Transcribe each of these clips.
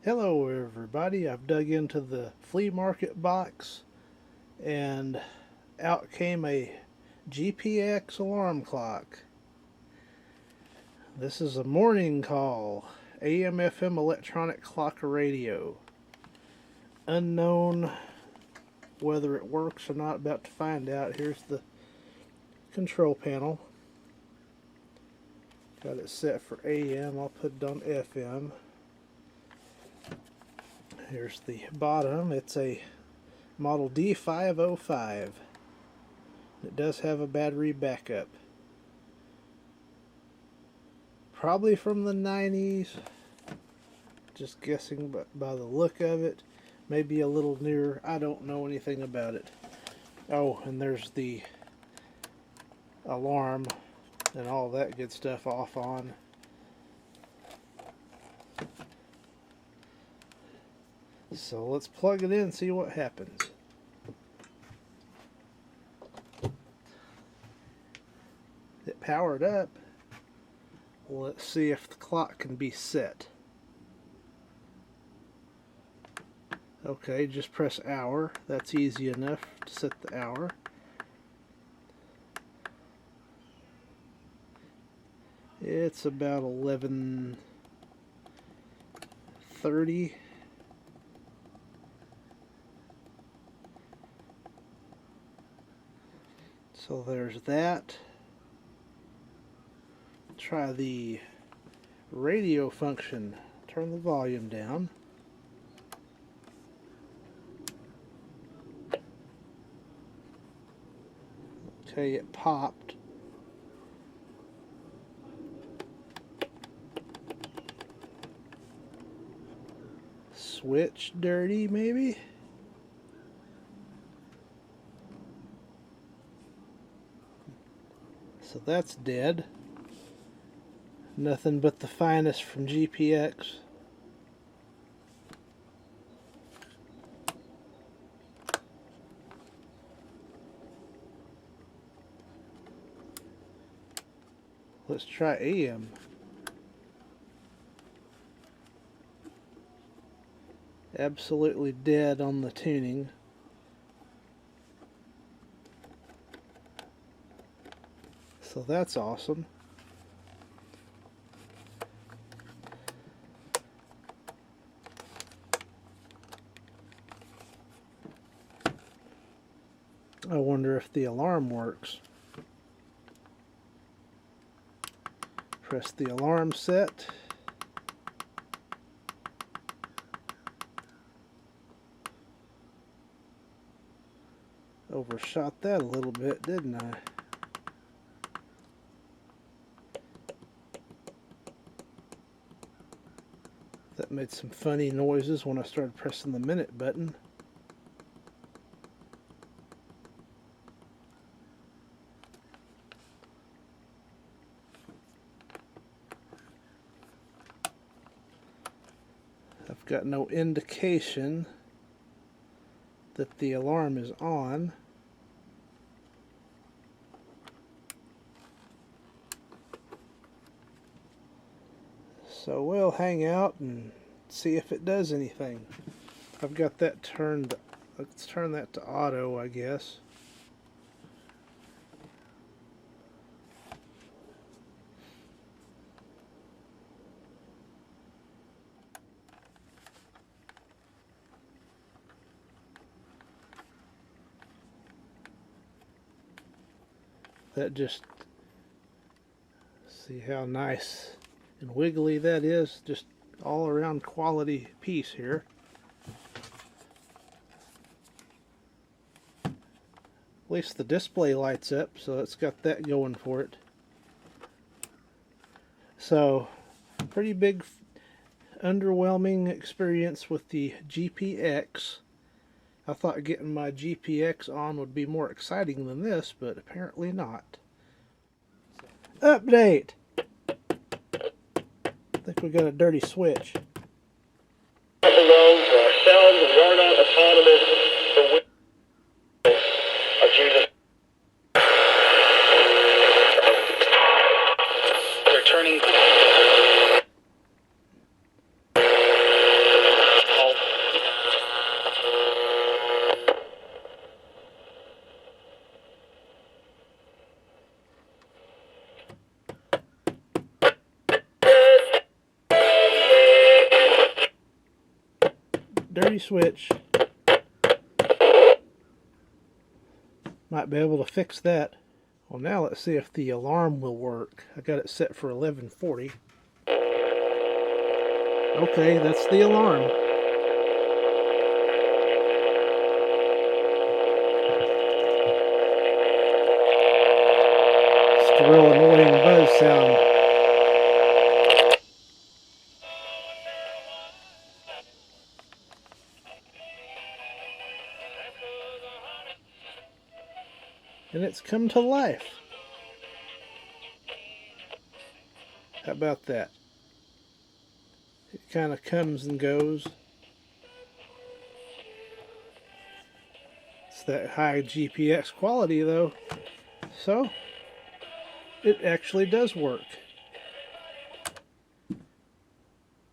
Hello everybody, I've dug into the flea market box and out came a GPX alarm clock. This is a morning call, AM FM electronic clock radio. Unknown whether it works or not, about to find out. Here's the control panel. Got it set for AM, I'll put it on FM. Here's the bottom. It's a model D505. It does have a battery backup. Probably from the 90s. Just guessing by the look of it. Maybe a little newer. I don't know anything about it. Oh, and there's the alarm and all that good stuff off on. So let's plug it in and see what happens. It powered up. Let's see if the clock can be set. Okay, just press hour. That's easy enough to set the hour. It's about 11:30. So there's that. Try the radio function. Turn the volume down. Okay, it popped. Switch dirty, maybe? So that's dead. Nothing but the finest from GPX. Let's try AM. Absolutely dead on the tuning. So that's awesome. I wonder if the alarm works. Press the alarm set. Overshot that a little bit, didn't I? That made some funny noises when I started pressing the minute button. I've got no indication that the alarm is on. So we'll hang out and see if it does anything. I've got that turned. Let's turn that to auto, I guess. That just, see how nice and wiggly that is. Just all around quality piece here. At least the display lights up, so it's got that going for it. So pretty big underwhelming experience with the GPX. I thought getting my GPX on would be more exciting than this, but apparently not. Update! I think we got a dirty switch. Belong to ourselves, and we are not autonomous. The will of Jesus. They're turning. dirty switch. Might be able to fix that. Well, now let's see if the alarm will work. I got it set for 11:40. Okay, that's the alarm. It's a real annoying buzz sound. And it's come to life. How about that? It kind of comes and goes. It's that high GPX quality though. So, it actually does work.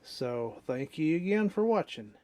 So, thank you again for watching.